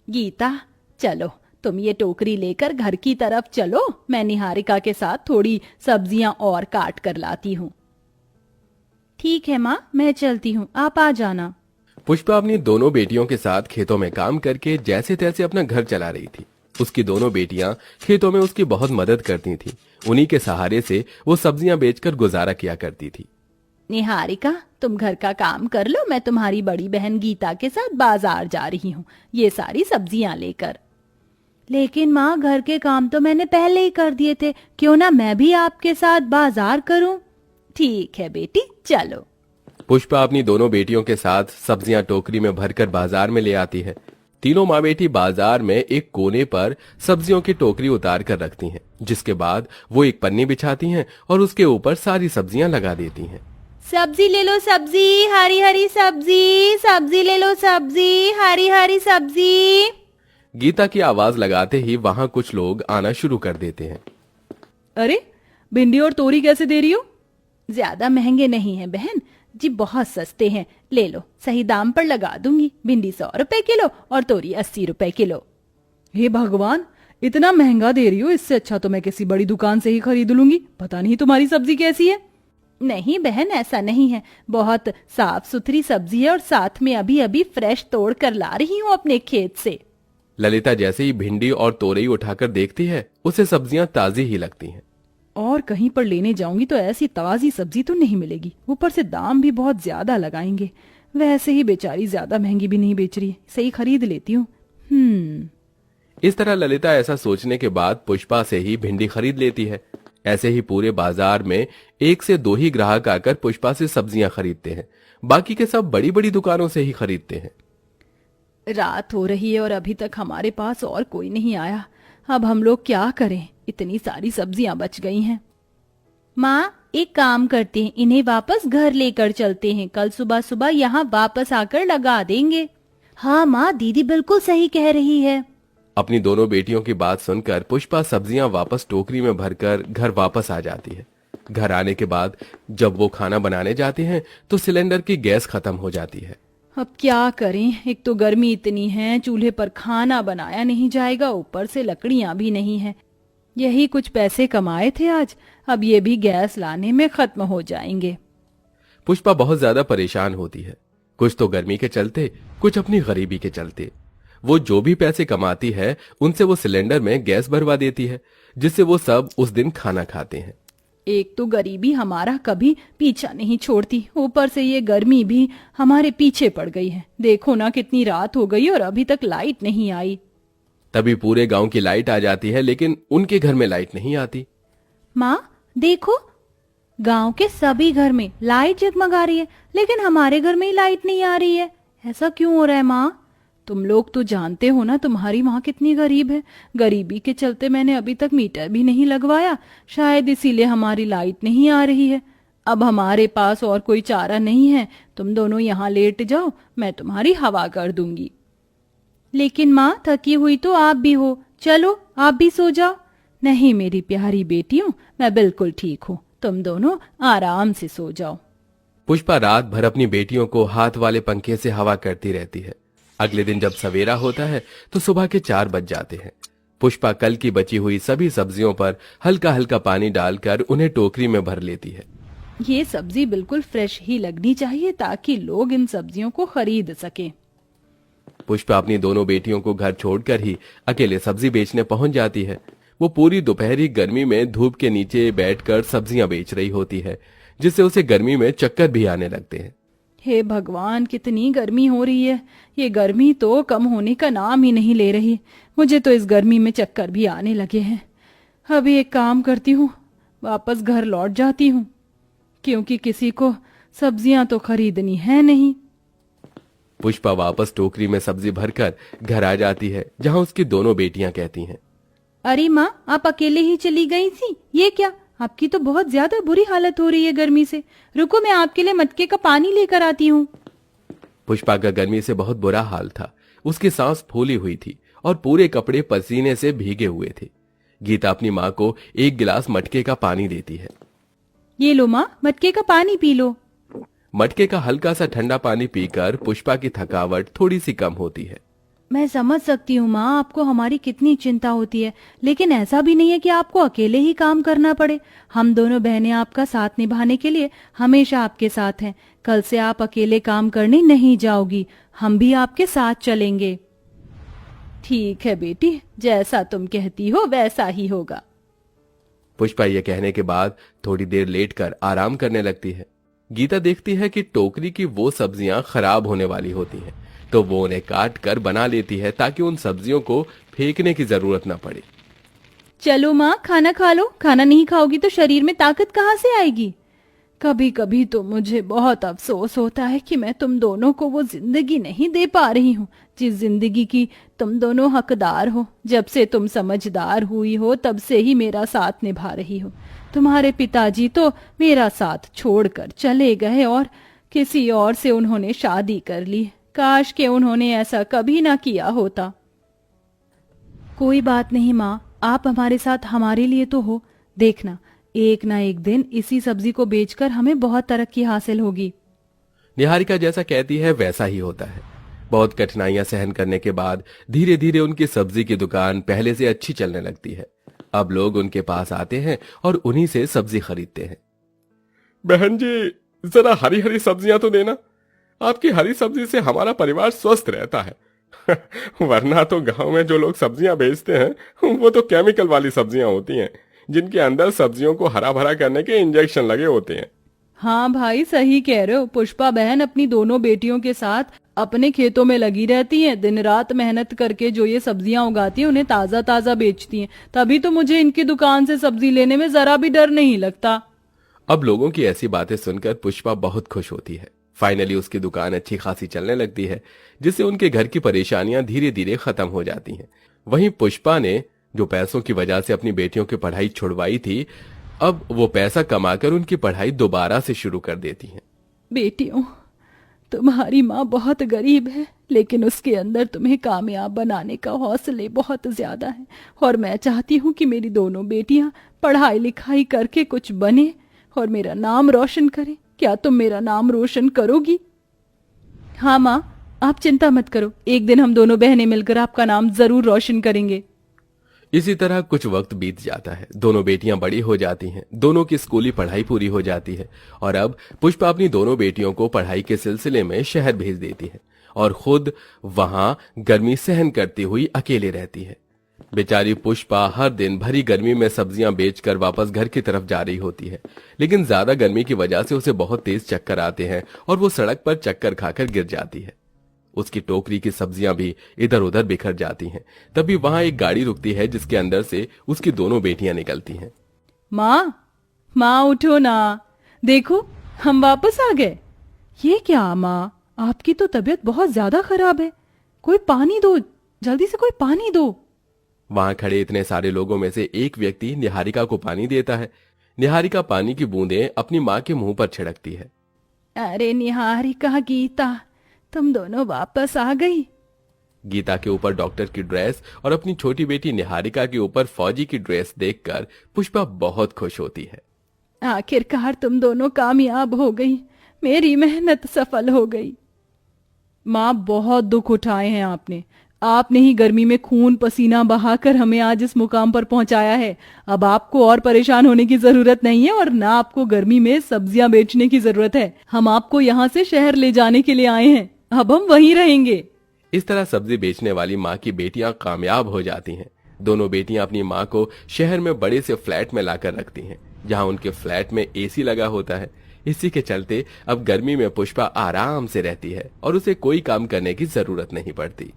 गीता, चलो तुम ये टोकरी लेकर घर की तरफ चलो, मैं निहारिका के साथ थोड़ी सब्जियां और काट कर लाती हूँ। ठीक है माँ, मैं चलती हूँ, आप आ जाना। पुष्पा अपनी दोनों बेटियों के साथ खेतों में काम करके जैसे तैसे अपना घर चला रही थी। उसकी दोनों बेटियां खेतों में उसकी बहुत मदद करती थीं। उन्हीं के सहारे से वो सब्जियां बेचकर गुजारा किया करती थी। निहारिका, तुम घर का काम कर लो, मैं तुम्हारी बड़ी बहन गीता के साथ बाजार जा रही हूँ ये सारी सब्जियां लेकर। लेकिन माँ, घर के काम तो मैंने पहले ही कर दिए थे, क्यों ना मैं भी आपके साथ बाजार करूं? ठीक है बेटी, चलो। पुष्पा अपनी दोनों बेटियों के साथ सब्जियां टोकरी में भरकर बाजार में ले आती है। तीनों माँ बेटी बाजार में एक कोने पर सब्जियों की टोकरी उतार कर रखती हैं, जिसके बाद वो एक पन्नी बिछाती हैं और उसके ऊपर सारी सब्जियां लगा देती हैं। सब्जी ले लो, सब्जी, हरी हरी सब्जी, सब्जी ले लो, सब्जी, हरी हरी सब्जी। गीता की आवाज लगाते ही वहां कुछ लोग आना शुरू कर देते हैं। अरे, भिंडी और तोरी कैसे दे रही हो? ज्यादा महंगे नहीं है बहन जी, बहुत सस्ते हैं, ले लो, सही दाम पर लगा दूंगी। भिंडी 100 रुपए किलो और तोरी 80 रुपए किलो। हे भगवान, इतना महंगा दे रही हो, इससे अच्छा तो मैं किसी बड़ी दुकान से ही खरीद लूंगी। पता नहीं तुम्हारी सब्जी कैसी है। नहीं बहन, ऐसा नहीं है, बहुत साफ सुथरी सब्जी है और साथ में अभी अभी फ्रेश तोड़ कर ला रही हूँ अपने खेत से। ललिता जैसे ही भिंडी और तोरई उठाकर देखती है, उसे सब्जियां ताजी ही लगती हैं। और कहीं पर लेने जाऊंगी तो ऐसी ताजी सब्जी तो नहीं मिलेगी, ऊपर से दाम भी बहुत ज्यादा लगाएंगे। वैसे ही बेचारी ज्यादा महंगी भी नहीं बेच रही है, सही खरीद लेती हूँ। इस तरह ललिता ऐसा सोचने के बाद पुष्पा से ही भिंडी खरीद लेती है। ऐसे ही पूरे बाजार में 1 से 2 ही ग्राहक आकर पुष्पा से सब्जियां खरीदते हैं। बाकी के सब बड़ी बड़ी दुकानों से ही खरीदते हैं। रात हो रही है और अभी तक हमारे पास और कोई नहीं आया। अब हम लोग क्या करें, इतनी सारी सब्जियां बच गई हैं। माँ, एक काम करते हैं, इन्हें वापस घर लेकर चलते हैं, कल सुबह सुबह यहाँ वापस आकर लगा देंगे। हाँ माँ, दीदी बिल्कुल सही कह रही है। अपनी दोनों बेटियों की बात सुनकर पुष्पा सब्जियां वापस टोकरी में भरकर घर वापस आ जाती है। घर आने के बाद जब वो खाना बनाने जाते हैं तो सिलेंडर की गैस खत्म हो जाती है। अब क्या करें, एक तो गर्मी इतनी है, चूल्हे पर खाना बनाया नहीं जाएगा, ऊपर से लकड़ियां भी नहीं है। यही कुछ पैसे कमाए थे आज, अब ये भी गैस लाने में खत्म हो जाएंगे। पुष्पा बहुत ज्यादा परेशान होती है, कुछ तो गर्मी के चलते, कुछ अपनी गरीबी के चलते। वो जो भी पैसे कमाती है उनसे वो सिलेंडर में गैस भरवा देती है, जिससे वो सब उस दिन खाना खाते हैं। एक तो गरीबी हमारा कभी पीछा नहीं छोड़ती, ऊपर से ये गर्मी भी हमारे पीछे पड़ गई है। देखो ना, कितनी रात हो गई और अभी तक लाइट नहीं आई। तभी पूरे गांव की लाइट आ जाती है, लेकिन उनके घर में लाइट नहीं आती। माँ देखो, गांव के सभी घर में लाइट जगमगा रही है, लेकिन हमारे घर में ही लाइट नहीं आ रही है। ऐसा क्यों हो रहा है माँ? तुम लोग तो जानते हो ना, तुम्हारी माँ कितनी गरीब है। गरीबी के चलते मैंने अभी तक मीटर भी नहीं लगवाया, शायद इसीलिए हमारी लाइट नहीं आ रही है। अब हमारे पास और कोई चारा नहीं है, तुम दोनों यहाँ लेट जाओ, मैं तुम्हारी हवा कर दूंगी। लेकिन माँ, थकी हुई तो आप भी हो, चलो आप भी सो जाओ। नहीं मेरी प्यारी बेटियों, मैं बिल्कुल ठीक हूँ, तुम दोनों आराम से सो जाओ। पुष्पा रात भर अपनी बेटियों को हाथ वाले पंखे से हवा करती रहती है। अगले दिन जब सवेरा होता है तो सुबह के 4 बज जाते हैं। पुष्पा कल की बची हुई सभी सब्जियों पर हल्का हल्का पानी डालकर उन्हें टोकरी में भर लेती है। ये सब्जी बिल्कुल फ्रेश ही लगनी चाहिए ताकि लोग इन सब्जियों को खरीद सकें। पुष्पा अपनी दोनों बेटियों को घर छोड़कर ही अकेले सब्जी बेचने पहुंच जाती है। वो पूरी दोपहरी गर्मी में धूप के नीचे बैठकर सब्जियां बेच रही होती है, जिससे उसे गर्मी में चक्कर भी आने लगते हैं। हे भगवान, कितनी गर्मी हो रही है। ये गर्मी तो कम होने का नाम ही नहीं ले रही। मुझे तो इस गर्मी में चक्कर भी आने लगे हैं। अभी एक काम करती हूँ, वापस घर लौट जाती हूँ, क्योंकि किसी को सब्जियां तो खरीदनी है नहीं। पुष्पा वापस टोकरी में सब्जी भरकर घर आ जाती है, जहां उसकी दोनों बेटियां कहती हैं, अरे माँ, आप अकेले ही चली गई थी, ये क्या? आपकी तो बहुत ज्यादा बुरी हालत हो रही है गर्मी से। रुको, मैं आपके लिए मटके का पानी लेकर आती हूँ। पुष्पा का गर्मी से बहुत बुरा हाल था। उसकी सांस फूली हुई थी और पूरे कपड़े पसीने से भीगे हुए थे। गीता अपनी माँ को 1 गिलास मटके का पानी देती है। ये लो माँ, मटके का पानी पी लो। मटके का हल्का सा ठंडा पानी पीकर पुष्पा की थकावट थोड़ी सी कम होती है। मैं समझ सकती हूँ माँ, आपको हमारी कितनी चिंता होती है, लेकिन ऐसा भी नहीं है कि आपको अकेले ही काम करना पड़े। हम दोनों बहनें आपका साथ निभाने के लिए हमेशा आपके साथ हैं। कल से आप अकेले काम करने नहीं जाओगी, हम भी आपके साथ चलेंगे। ठीक है बेटी, जैसा तुम कहती हो वैसा ही होगा। पुष्पा ये कहने के बाद थोड़ी देर लेटकर आराम करने लगती है। गीता देखती है कि टोकरी की वो सब्जियां खराब होने वाली होती हैं, तो वो उन्हें काट कर बना लेती है ताकि उन सब्जियों को फेंकने की जरूरत न पड़े। चलो माँ, खाना खा लो। खाना नहीं खाओगी तो शरीर में ताकत कहाँ से आएगी। कभी कभी तो मुझे बहुत अफसोस होता है कि मैं तुम दोनों को वो जिंदगी नहीं दे पा रही हूँ जिस जिंदगी की तुम दोनों हकदार हो। जब से तुम समझदार हुई हो तब से ही मेरा साथ निभा रही हो। तुम्हारे पिताजी तो मेरा साथ छोड़कर चले गए और किसी और से उन्होंने शादी कर ली। काश के उन्होंने ऐसा कभी ना किया होता। कोई बात नहीं माँ, आप हमारे साथ हमारे लिए तो हो। देखना, एक ना एक दिन इसी सब्जी को बेचकर हमें बहुत तरक्की हासिल होगी। निहारिका जैसा कहती है वैसा ही होता है। बहुत कठिनाइयां सहन करने के बाद धीरे धीरे उनकी सब्जी की दुकान पहले से अच्छी चलने लगती है। अब लोग उनके पास आते हैं और उन्हीं से सब्जी खरीदते हैं। बहन जी, जरा हरी हरी सब्जियां तो देना। आपकी हरी सब्जी से हमारा परिवार स्वस्थ रहता है। वरना तो गांव में जो लोग सब्जियां बेचते हैं वो तो केमिकल वाली सब्जियां होती हैं, जिनके अंदर सब्जियों को हरा भरा करने के इंजेक्शन लगे होते हैं। हाँ भाई, सही कह रहे हो। पुष्पा बहन अपनी दोनों बेटियों के साथ अपने खेतों में लगी रहती हैं। दिन रात मेहनत करके जो ये सब्जियां उगाती हैं उन्हें ताजा ताजा बेचती हैं। तभी तो मुझे इनकी दुकान से सब्जी लेने में जरा भी डर नहीं लगता। अब लोगों की ऐसी बातें सुनकर पुष्पा बहुत खुश होती है। फाइनली उसकी दुकान अच्छी खासी चलने लगती है, जिससे उनके घर की परेशानियां धीरे धीरे खत्म हो जाती हैं। वहीं पुष्पा ने जो पैसों की वजह से अपनी बेटियों की पढ़ाई छुड़वाई थी, अब वो पैसा कमाकर उनकी पढ़ाई दोबारा से शुरू कर देती हैं। बेटियों, तुम्हारी माँ बहुत गरीब है, लेकिन उसके अंदर तुम्हें कामयाब बनाने का हौसले बहुत ज्यादा है। और मैं चाहती हूँ कि मेरी दोनों बेटियां पढ़ाई लिखाई करके कुछ बने और मेरा नाम रोशन करें। क्या तुम मेरा नाम रोशन करोगी? हाँ माँ, आप चिंता मत करो। एक दिन हम दोनों बहनें मिलकर आपका नाम जरूर रोशन करेंगे। इसी तरह कुछ वक्त बीत जाता है। दोनों बेटियां बड़ी हो जाती हैं, दोनों की स्कूली पढ़ाई पूरी हो जाती है और अब पुष्पा अपनी दोनों बेटियों को पढ़ाई के सिलसिले में शहर भेज देती है और खुद वहां गर्मी सहन करती हुई अकेले रहती है। बेचारी पुष्पा हर दिन भरी गर्मी में सब्जियां बेचकर वापस घर की तरफ जा रही होती है, लेकिन ज्यादा गर्मी की वजह से उसे बहुत तेज चक्कर आते हैं और वो सड़क पर चक्कर खाकर गिर जाती है। उसकी टोकरी की सब्जियां भी इधर उधर बिखर जाती हैं। तभी वहां एक गाड़ी रुकती है जिसके अंदर से उसकी दोनों बेटियां निकलती हैं। माँ उठो ना, देखो हम वापस आ गए। ये क्या माँ, आपकी तो तबीयत बहुत ज्यादा खराब है। कोई पानी दो, जल्दी से कोई पानी दो। वहां खड़े इतने सारे लोगों में से एक व्यक्ति निहारिका को पानी देता है। निहारिका पानी की बूंदें अपनी माँ के मुंह पर छिड़कती है। अरे निहारिका, गीता, तुम दोनों वापस आ गई। गीता के ऊपर डॉक्टर की ड्रेस और अपनी छोटी बेटी निहारिका के ऊपर फौजी की ड्रेस देखकर पुष्पा बहुत खुश होती है। आखिरकार तुम दोनों कामयाब हो गई, मेरी मेहनत सफल हो गई। माँ, बहुत दुख उठाए हैं आपने ही गर्मी में खून पसीना बहाकर हमें आज इस मुकाम पर पहुंचाया है। अब आपको और परेशान होने की जरूरत नहीं है और ना आपको गर्मी में सब्जियां बेचने की जरूरत है। हम आपको यहाँ से शहर ले जाने के लिए आए हैं, अब हम वहीं रहेंगे। इस तरह सब्जी बेचने वाली माँ की बेटियां कामयाब हो जाती हैं। दोनों बेटियां अपनी माँ को शहर में बड़े से फ्लैट में लाकर रखती हैं, जहाँ उनके फ्लैट में एसी लगा होता है। इसी के चलते अब गर्मी में पुष्पा आराम से रहती है और उसे कोई काम करने की जरूरत नहीं पड़ती।